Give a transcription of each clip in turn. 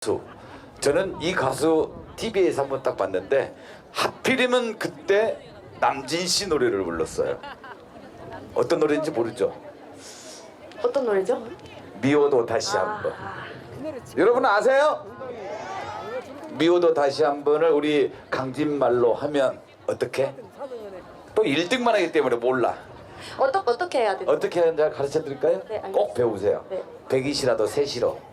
가수. 저는 이 가수 TV에서 한번 딱 봤는데 하필이면 그때 남진 씨 노래를 불렀어요. 어떤 노래인지 모르죠? 어떤 노래죠? 미워도 다시 한번. 여러분 아세요? 미워도 다시 한번을 우리 강진말로 하면 어떻게? 또 1등만 하기 때문에 몰라. 어떻게 해야 되죠? 어떻게 하는지 가르쳐 드릴까요? 네, 알겠습니다. 꼭 배우세요. 네. 100이시라도 셋이로.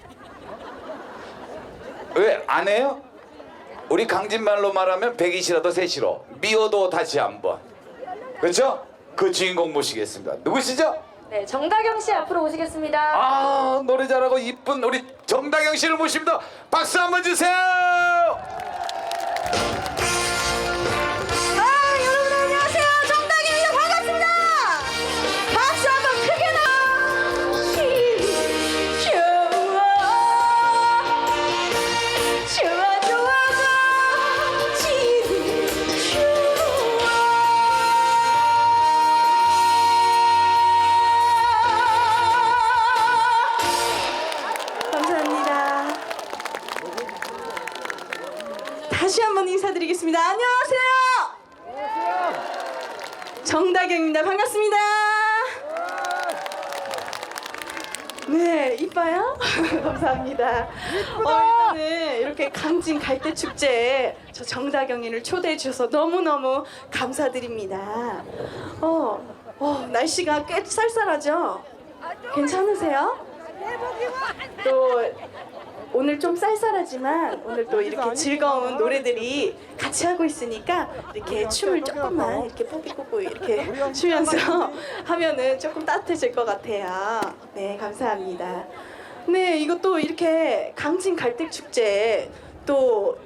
왜 안 해요? 우리 강진말로 말하면 100이시라도 셋이로. 미워도 다시 한번. 그렇죠? 그 주인공 모시겠습니다. 누구시죠? 네, 정다경 씨 앞으로 오시겠습니다. 아, 노래 잘하고 이쁜 우리 정다경 씨를 모십니다. 박수 한번 주세요. 여러분 안녕하세요. 정다경입니다. 반갑습니다. 박수 한번 크게 나. 좋아 좋아가 지금 감사합니다. 다시 한번 인사드리겠습니다. 안녕하세요. 정다경입니다. 반갑습니다. 네, 이뻐요? 감사합니다. 일단은 이렇게 강진 갈대 축제에 저 정다경이를 초대해 주셔서 너무너무 감사드립니다. 날씨가 꽤 쌀쌀하죠? 괜찮으세요? 또 오늘 좀 쌀쌀하지만 오늘 또 이렇게 즐거운 노래들이 같이 하고 있으니까 이렇게 춤을 조금만 이렇게 뽀삐뽀삐 이렇게 추면서 하면은 조금 따뜻해질 것 같아요. 네, 감사합니다. 네, 이것도 이렇게 강진 갈대 축제에 또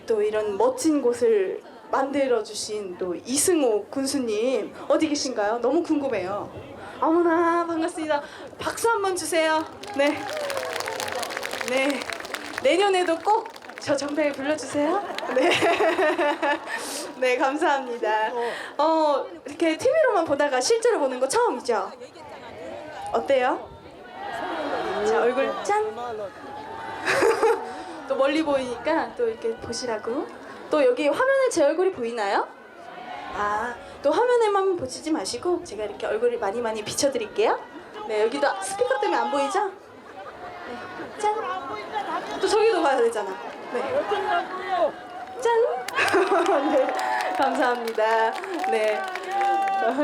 이런 멋진 곳을 만들어 주신 또 이승호 군수님 어디 계신가요? 너무 궁금해요. 어머나 반갑습니다. 박수 한번 주세요. 네. 네, 내년에도 꼭 저 정다경 불러주세요. 네, 네 감사합니다. 이렇게 TV로만 보다가 실제로 보는 거 처음이죠? 어때요? 자 얼굴 짠. 또 멀리 보이니까 또 이렇게 보시라고. 또 여기 화면에 제 얼굴이 보이나요? 또 화면에만 보시지 마시고 제가 이렇게 얼굴을 많이 비춰드릴게요. 네, 여기도 스피커 때문에 안 보이죠? 네, 짠. 또 저기도 봐야 되잖아. 네. 짠. 네, 감사합니다. 네,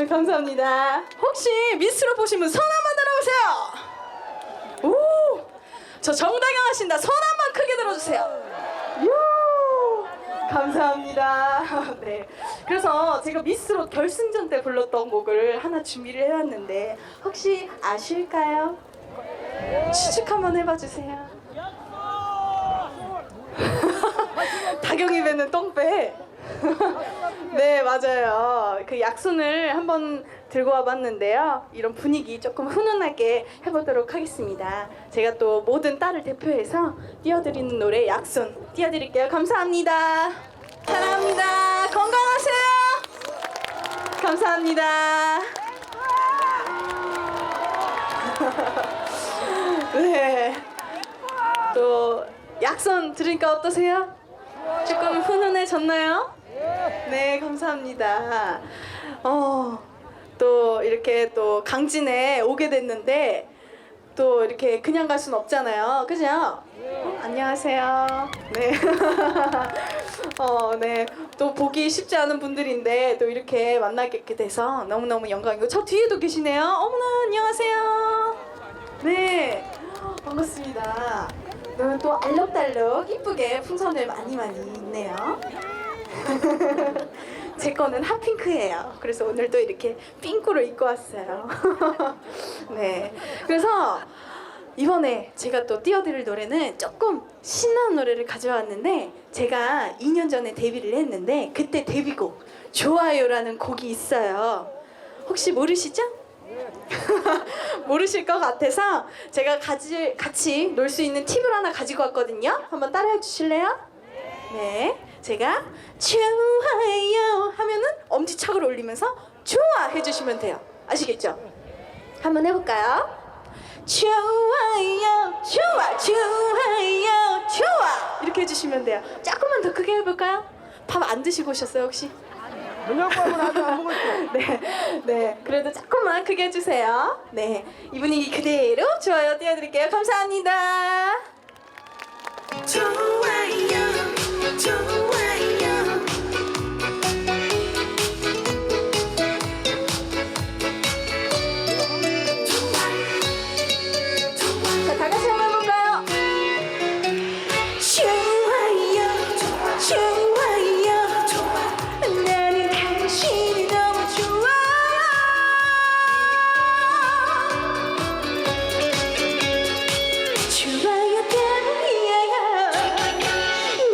감사합니다. 혹시 미스로 보시면 손 한번 들어보세요. 오, 저 정다경 하신다. 손 한번 크게 들어주세요. 요, 감사합니다. 네, 그래서 제가 미스로 결승전 때 불렀던 곡을 하나 준비를 해왔는데 혹시 아실까요? 추측 한번 해봐주세요. 다경이 배는 똥배. 네, 맞아요. 그 약손을 한번 들고 와봤는데요. 이런 분위기 조금 훈훈하게 해보도록 하겠습니다. 제가 또 모든 딸을 대표해서 띄워드리는 노래 약손 띄워드릴게요. 감사합니다. 사랑합니다. 건강하세요. 감사합니다. 네. 또 약손 들으니까 어떠세요? 조금 훈훈해졌나요? 네, 감사합니다. 또 이렇게 또 강진에 오게 됐는데 또 이렇게 그냥 갈 순 없잖아요. 그죠? 안녕하세요. 네. 네. 또 보기 쉽지 않은 분들인데 또 이렇게 만나게 돼서 너무너무 영광이고 저 뒤에도 계시네요. 어머나, 안녕하세요. 네. 반갑습니다. 오늘 또 알록달록 이쁘게 풍선을 많이 있네요. 제 거는 핫핑크예요. 그래서 오늘도 이렇게 핑크로 입고 왔어요. 네. 그래서 이번에 제가 또 띄워드릴 노래는 조금 신나는 노래를 가져왔는데 제가 2년 전에 데뷔를 했는데 그때 데뷔곡 좋아요라는 곡이 있어요. 혹시 모르시죠? 모르실 것 같아서 제가 같이 놀 수 있는 팁을 하나 가지고 왔거든요. 한번 따라해 주실래요? 네, 제가 좋아요 하면은 엄지척을 올리면서 좋아 해주시면 돼요. 아시겠죠? 한번 해볼까요? 좋아요 좋아 좋아요 좋아 이렇게 해주시면 돼요. 조금만 더 크게 해볼까요? 밥 안 드시고 오셨어요 혹시? 저녁밥은 아직 안 먹었죠? 네, 그래도 조금만 크게 해주세요. 네, 이 분위기 그대로 좋아요 띄워드릴게요. 감사합니다. 좋아요, 좋아요. 자, 다 같이 한번 해볼까요? 좋아요, 좋아요. 나는 당신이 너무 좋아. 좋아요 때문이에요. 내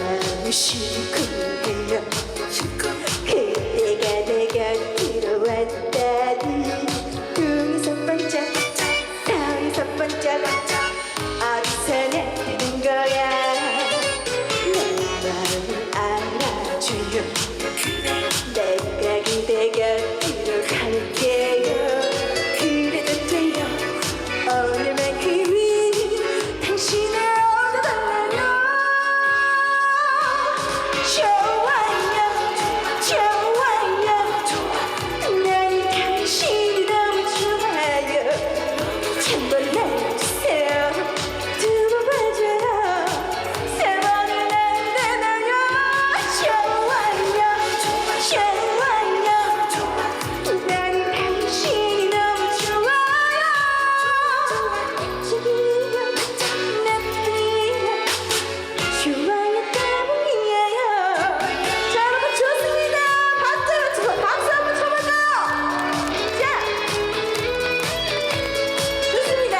마음이 시큰해요. 그대가 내 곁으로 왔다니 눈에서 반짝 사에서 반짝 어디서 나타난 거야. 내 마음을 알아줘요. 내가 그대 곁으로 갈게요. 그래도 돼요. 오늘만큼은 당신을 얻어달라요. 좋아요 좋아요. 나는 당신이 너무 좋아요. 한번 해주세요. 두 번 봐줘요. 세 번은 안 되나요? 좋아요 좋아요. 나는 당신이 너무 좋아요. 지금이야 나뿐이야. 좋아요 때문이에요. 자 여러분 좋습니다. 박수 한번 쳐볼까요? 자 좋습니다.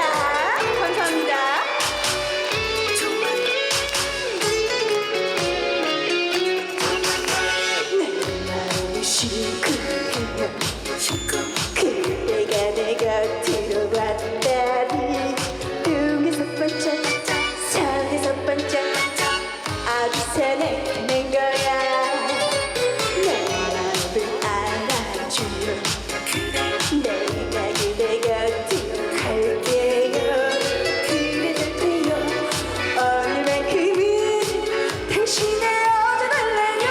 감사합니다. 내 마음이 시큰해요. 그대가 내 곁으로 왔다니 눈에서 반짝 산에서 반짝 어디서 나타난 거야. 내 마음을 알아줘요. 내가 그대 곁으로 갈게요. 그래도 돼요. 오늘만큼은 당신을 얻어달라요.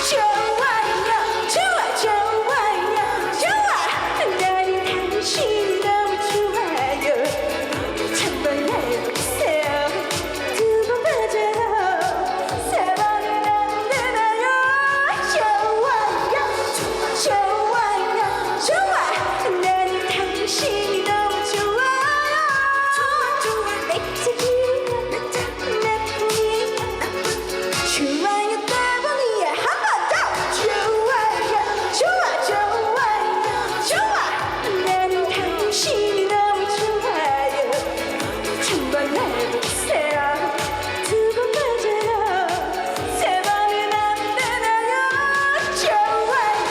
좋아요 좋아요 나는 당신이 너무 좋아요. 한번 해보세요. 두 번 봐줘요. 세 번은 안 되나요? 좋아. 나는 당신이 너무 좋아요. 내 책임이야 나뿐이야. 좋아요 때문이야. 한 번 더. 좋아. 나는 당신이 너무 좋아요. 한번 해보세요. 두 번 봐줘요. 세 번은 안 되나요? 좋아요.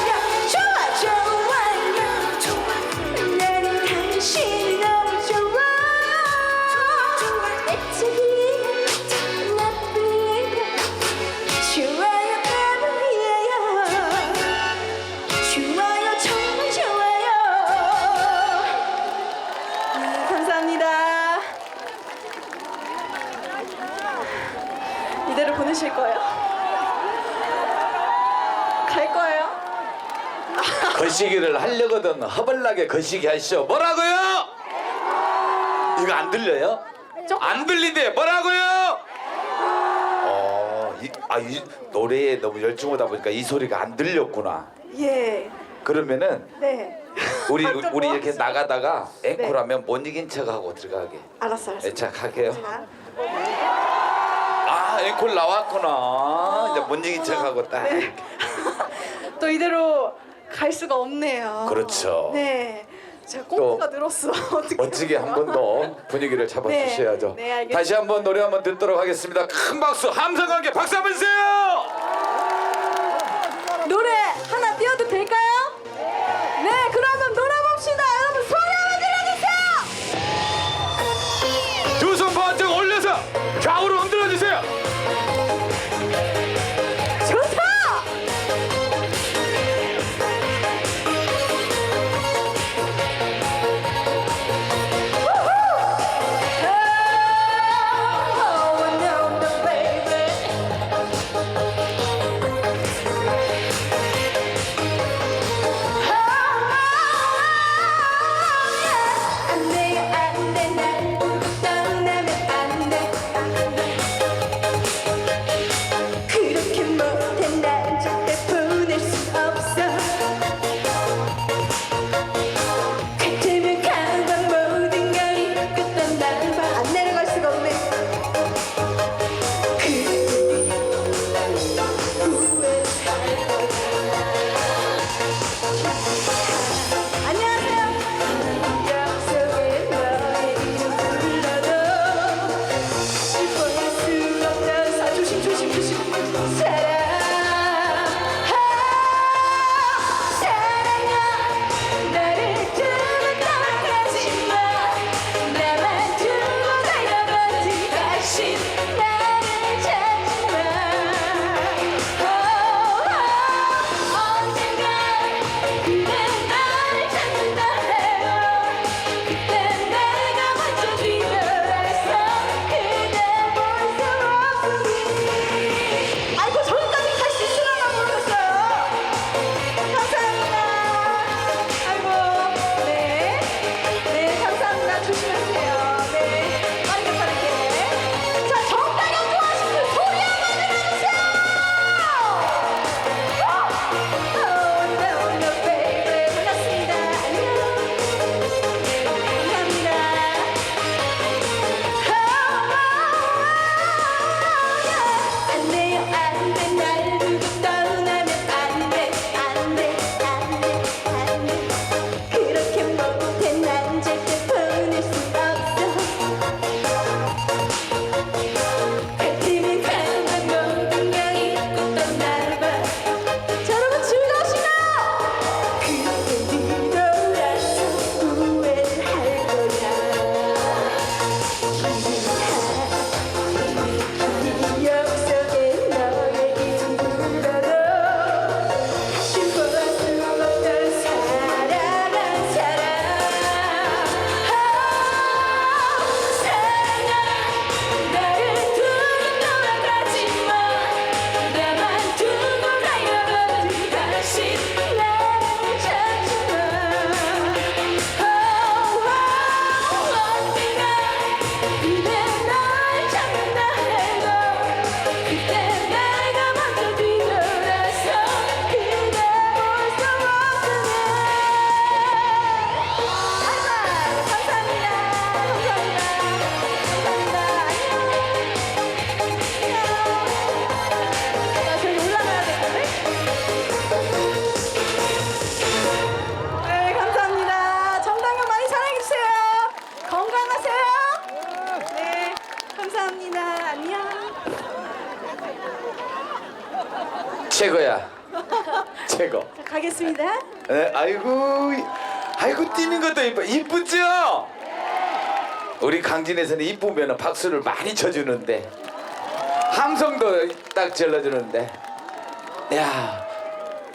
나는 당신이 너무 좋아요. 내 책임이야 나뿐이야. 좋아요 때문이에요. 좋아요 정말 좋아요. 감사합니다. 이대로 보내실 거예요? 갈 거예요? 거시기를 하려거든 허벌나게 거시기 하시오. 뭐라고요? 이거 안 들려요? 안 들린대. 뭐라고요? 이 노래에 너무 열중하다 보니까 이 소리가 안 들렸구나. 예. 그러면은 네. 우리 또 뭐 이렇게 하시죠? 나가다가 네. 앵콜하면 못 이긴 척하고 들어가게. 알았어. 자 갈게요. 자, 아 앵콜 나왔구나. 이제 못 이긴 척하고 딱. 네. 또 이대로 갈 수가 없네요. 그렇죠. 네. 제가 꽁트가 늘었어. 어떻게? 멋지게 한 번 더 분위기를 잡아주셔야죠. 네, 알겠습니다. 다시 한번 노래 한번 듣도록 하겠습니다. 큰 박수, 함성과 함께 박수 한번 주세요. 노래 하나 띄워도 될까요? 네, 그러면 놀아봅시다. 여러분 소리 한번 질러주세요. 두 손 번쩍 올려서 좌우로 흔들어 주세요. 좋다. 최고야. 최고. 자, 가겠습니다. 네, 아이고 뛰는 것도 이쁘죠? 우리 강진에서는 이쁘면 박수를 많이 쳐주는데 함성도 딱 질러주는데 야